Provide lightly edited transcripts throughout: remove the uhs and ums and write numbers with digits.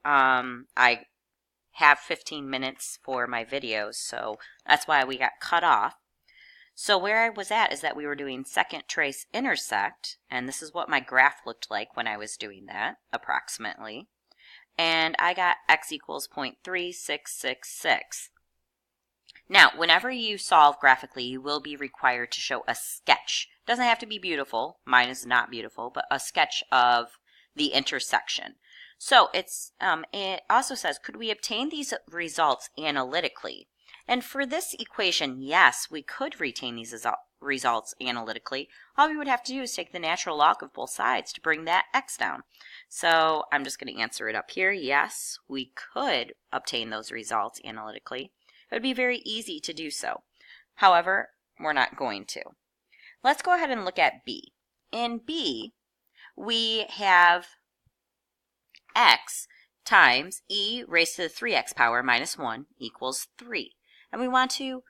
video, I have 15 minutes for my videos, so that's why we got cut off. So where I was at is that we were doing second trace intersect, and this is what my graph looked like when I was doing that, approximately. And I got x equals 0.3666. Now, whenever you solve graphically, you will be required to show a sketch. It doesn't have to be beautiful. Mine is not beautiful, but a sketch of the intersection. So it also says, could we obtain these results analytically? And for this equation, yes, we could retain these results analytically. All we would have to do is take the natural log of both sides to bring that x down. So I'm just going to answer it up here. Yes, we could obtain those results analytically. It would be very easy to do so. However, we're not going to. Let's go ahead and look at B. In B, we have x times e raised to the 3x power minus 1 equals 3. And we want to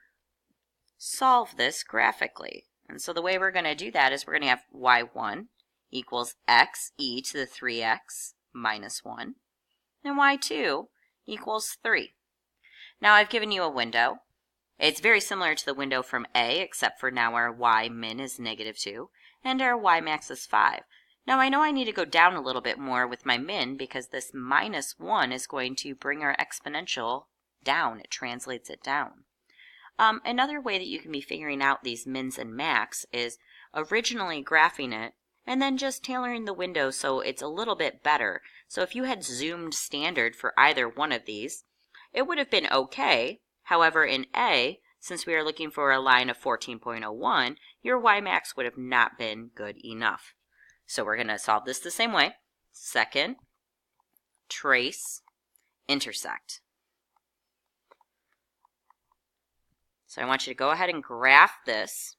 solve this graphically. And so the way we're going to do that is we're going to have y1 equals x e to the 3x minus 1. And y2 equals 3. Now I've given you a window. It's very similar to the window from A, except for now our y min is -2 and our y max is 5. Now I know I need to go down a little bit more with my min because this -1 is going to bring our exponential down. It translates it down. Another way that you can be figuring out these mins and max is originally graphing it and then just tailoring the window so it's a little bit better. So if you had zoomed standard for either one of these, it would have been okay. However, in A, since we are looking for a line of 14.01, your y max would have not been good enough. So we're going to solve this the same way. Second, trace, intersect. So I want you to go ahead and graph this,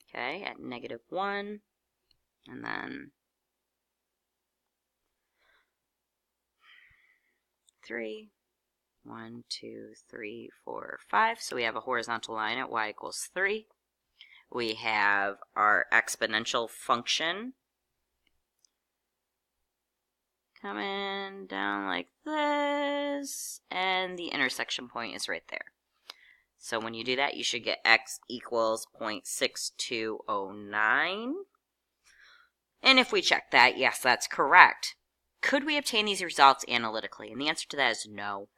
okay, at -1, and then 3, 1, 2, 3, 4, 5. So we have a horizontal line at y equals 3. We have our exponential function coming down like this, and the intersection point is right there. So when you do that, you should get x equals 0.6209. And if we check that, yes, that's correct. Could we obtain these results analytically? And the answer to that is no.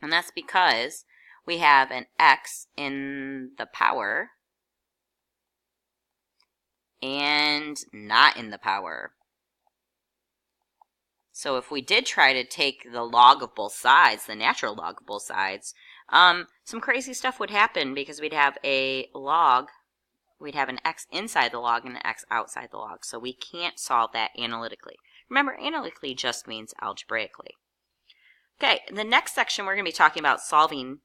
And that's because we have an x in the power and not in the power. So if we did try to take the log of both sides, the natural log of both sides, some crazy stuff would happen because we'd have a log, we'd have an x inside the log and an x outside the log. So we can't solve that analytically. Remember, analytically just means algebraically. Okay, in the next section we're going to be talking about solving.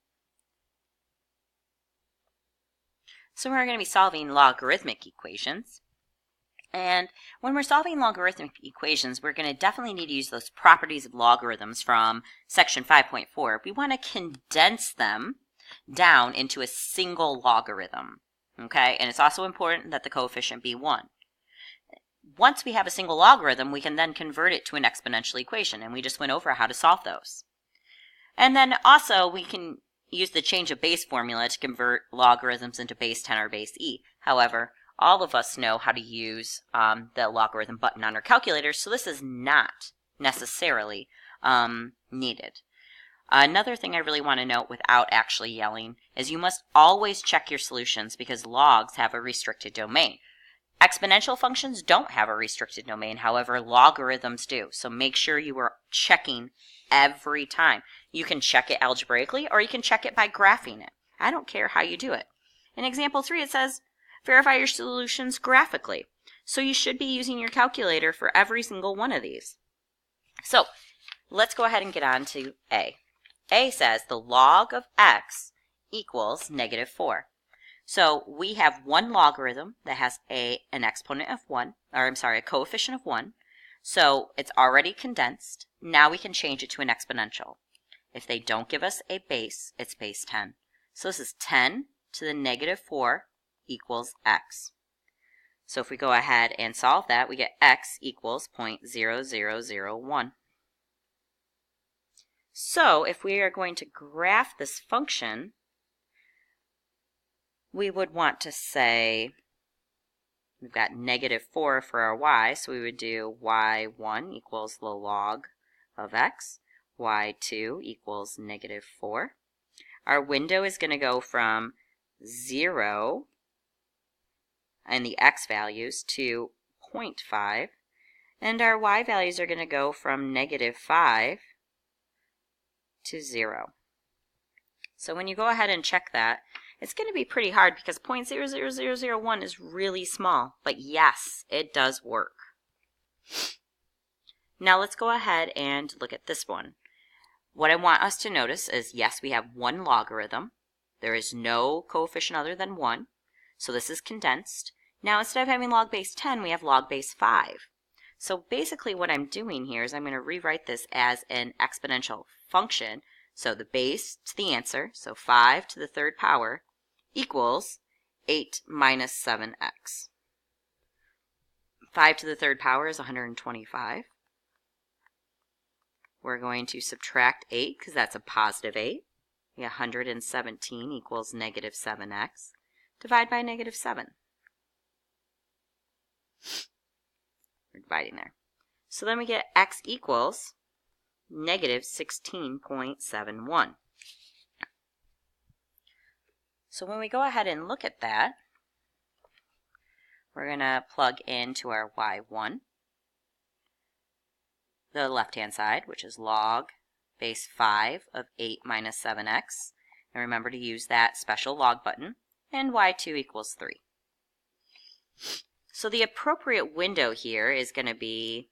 So we're going to be solving logarithmic equations. And when we're solving logarithmic equations, we're going to definitely need to use those properties of logarithms from section 5.4. We want to condense them down into a single logarithm. Okay, and it's also important that the coefficient be 1. Once we have a single logarithm, we can then convert it to an exponential equation, and we just went over how to solve those. And then also we can use the change of base formula to convert logarithms into base 10 or base e. However, all of us know how to use the logarithm button on our calculator, so this is not necessarily needed. Another thing I really want to note without actually yelling is you must always check your solutions because logs have a restricted domain. Exponential functions don't have a restricted domain, however, logarithms do. So make sure you are checking every time. You can check it algebraically or you can check it by graphing it. I don't care how you do it. In example 3, it says, verify your solutions graphically. So you should be using your calculator for every single one of these. So let's go ahead and get on to A. A says the log of x equals -4. So we have one logarithm that has an exponent of 1, or I'm sorry, a coefficient of 1. So it's already condensed. Now we can change it to an exponential. If they don't give us a base, it's base 10. So this is 10 to the -4 equals x. So if we go ahead and solve that, we get x equals 0.0001. So if we are going to graph this function, we would want to say, we've got -4 for our y, so we would do y1 equals the log of x, y2 equals -4. Our window is going to go from 0 and the x values to 0.5, and our y values are going to go from -5 to 0. So when you go ahead and check that, it's going to be pretty hard because 0.00001 is really small, but yes, it does work. Now let's go ahead and look at this one. What I want us to notice is, yes, we have one logarithm. There is no coefficient other than 1, so this is condensed. Now instead of having log base 10, we have log base 5. So basically what I'm doing here is I'm going to rewrite this as an exponential function. So the base to the answer, so 5 to the third power, equals 8 minus 7x. 5 to the third power is 125. We're going to subtract 8 because that's a positive 8. 117 equals -7x. Divide by -7. We're dividing there. So then we get x equals -16.71. So when we go ahead and look at that, we're going to plug into our y1, the left-hand side, which is log base 5 of 8 minus 7x. And remember to use that special log button. And y2 equals 3. So the appropriate window here is going to be,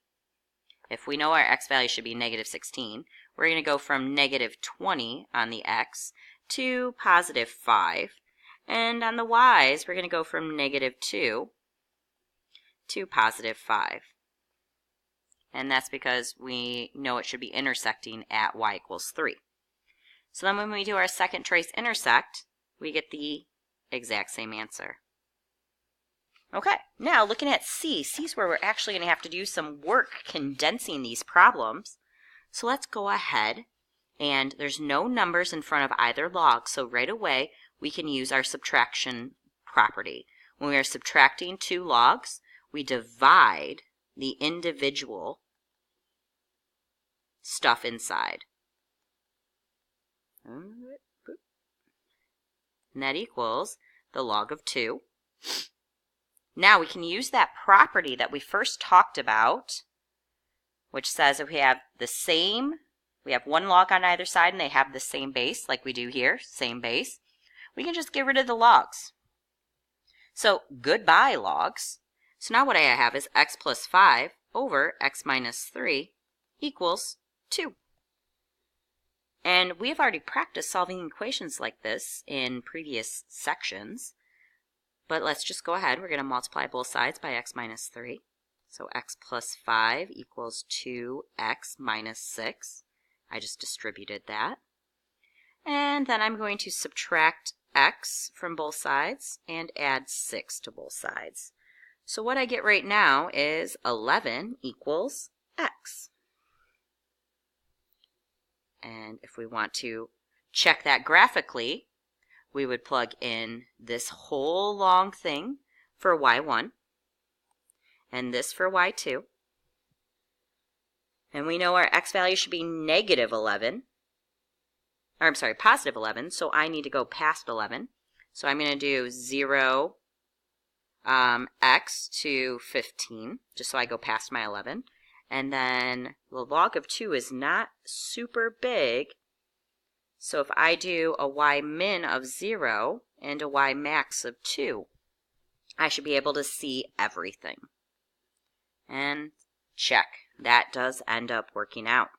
if we know our x value should be -16, we're going to go from -20 on the x to +5. And on the y's, we're going to go from -2 to +5. And that's because we know it should be intersecting at y equals 3. So then when we do our second trace intersect, we get the exact same answer. Okay, now looking at C. C is where we're actually going to have to do some work condensing these problems. So let's go ahead, and there's no numbers in front of either log, so right away we can use our subtraction property. When we are subtracting two logs, we divide the individual stuff inside. And that equals the log of 2. Now we can use that property that we first talked about, which says if we have the same, we have one log on either side and they have the same base, like we do here, same base, we can just get rid of the logs. So goodbye logs. So now what I have is x plus 5 over x minus 3 equals 2. And we have already practiced solving equations like this in previous sections. But let's just go ahead. We're going to multiply both sides by x minus 3. So x plus 5 equals 2x minus 6. I just distributed that. And then I'm going to subtract x from both sides and add 6 to both sides. So what I get right now is 11 equals x. And if we want to check that graphically, we would plug in this whole long thing for y1 and this for y2. And we know our x value should be -11. Or I'm sorry, positive 11. So I need to go past 11. So I'm going to do 0 x to 15, just so I go past my 11. And then the log of 2 is not super big. So if I do a y min of 0 and a y max of 2, I should be able to see everything. And check. That does end up working out.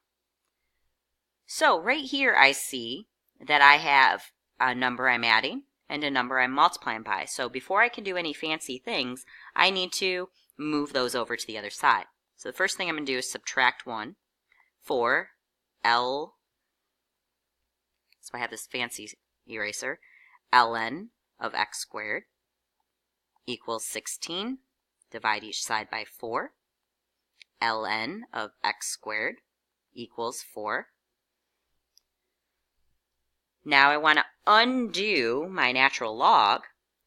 So right here I see that I have a number I'm adding and a number I'm multiplying by. So before I can do any fancy things, I need to move those over to the other side. So the first thing I'm going to do is subtract 1 for L. So I have this fancy eraser. ln of x squared equals 16. Divide each side by 4. ln of x squared equals 4. Now I want to undo my natural log,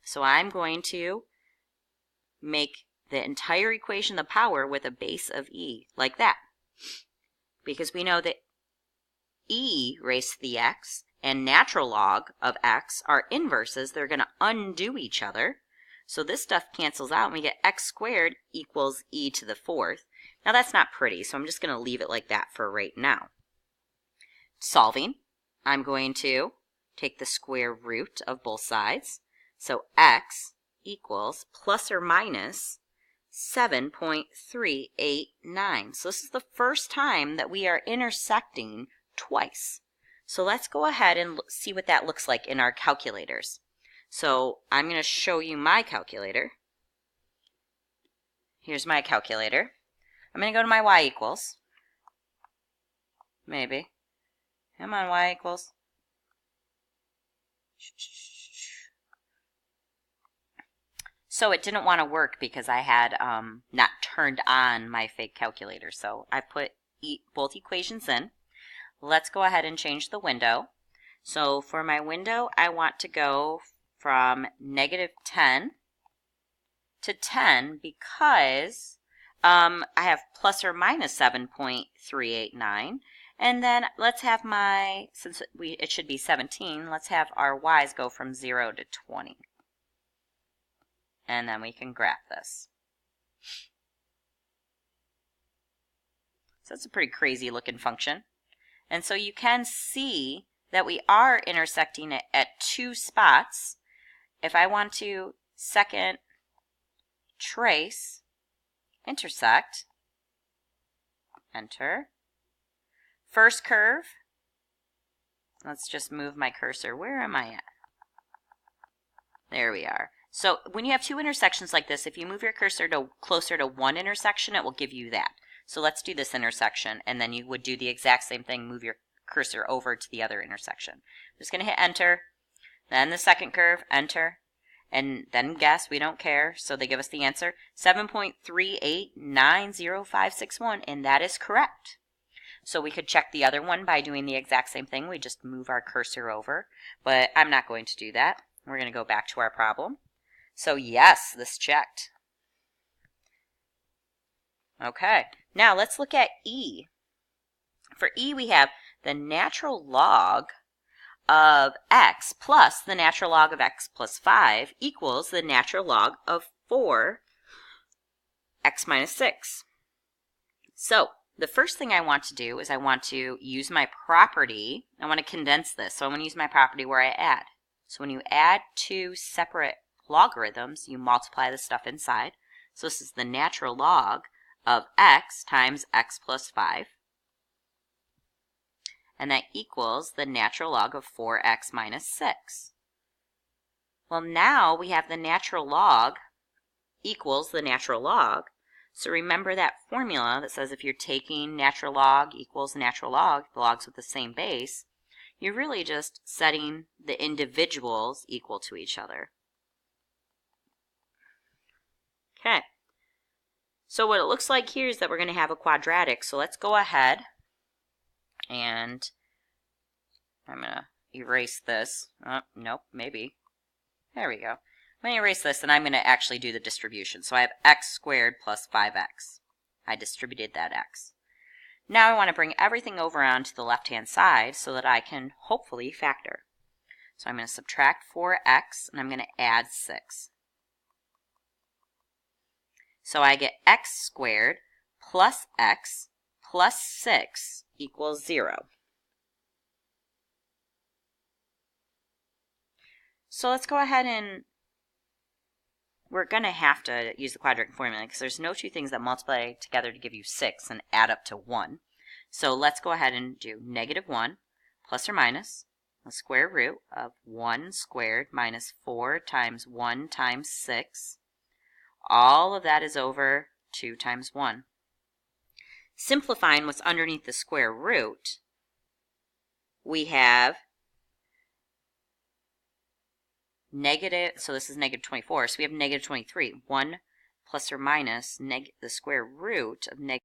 so I'm going to make the entire equation the power with a base of e, like that. Because we know that e raised to the x and natural log of x are inverses. They're going to undo each other. So this stuff cancels out and we get x squared equals e to the fourth. Now that's not pretty, so I'm just going to leave it like that for right now. Solving, I'm going to take the square root of both sides. So x equals plus or minus 7.389. So this is the first time that we are intersecting twice. So let's go ahead and see what that looks like in our calculators. So I'm going to show you my calculator. Here's my calculator. I'm going to go to my y equals. Maybe. Come on, y equals. So it didn't want to work because I had not turned on my fake calculator. So I put both equations in. Let's go ahead and change the window. So for my window, I want to go from -10 to 10 because I have plus or minus 7.389. And then let's have since it should be 17, let's have our y's go from 0 to 20. And then we can graph this. So it's a pretty crazy looking function. And so you can see that we are intersecting it at two spots. If I want to second trace, intersect, enter. First curve, let's just move my cursor. Where am I at? There we are. So when you have two intersections like this, if you move your cursor to closer to one intersection, it will give you that. So let's do this intersection, and then you would do the exact same thing, move your cursor over to the other intersection. I'm just going to hit enter, then the second curve, enter, and then guess, we don't care, so they give us the answer, 7.3890561, and that is correct. So we could check the other one by doing the exact same thing. We just move our cursor over, but I'm not going to do that. We're going to go back to our problem. So yes, this checked. Okay, now let's look at E. For E, we have the natural log of x plus the natural log of x plus 5 equals the natural log of 4x minus 6. So the first thing I want to do is I want to use my property. I want to condense this. So I'm going to use my property where I add. So when you add two separate logarithms, you multiply the stuff inside. So this is the natural log of x times x plus 5. And that equals the natural log of 4x minus 6. Well, now we have the natural log equals the natural log. So remember that formula that says if you're taking natural log equals natural log, the logs with the same base, you're really just setting the individuals equal to each other. Okay. So what it looks like here is that we're going to have a quadratic. So let's go ahead and I'm going to erase this. Nope, maybe. There we go. I'm going to erase this and I'm going to actually do the distribution. So I have x squared plus 5x. I distributed that x. Now I want to bring everything over onto the left-hand side so that I can hopefully factor. So I'm going to subtract 4x and I'm going to add 6. So I get x squared plus x plus 6 equals 0. So let's go ahead and we're going to have to use the quadratic formula because there's no two things that multiply together to give you 6 and add up to 1. So let's go ahead and do -1 plus or minus the square root of 1 squared minus 4 times 1 times 6. All of that is over 2 times 1. Simplifying what's underneath the square root, we have negative, so this is -24, so we have -23. 1 plus or minus the square root of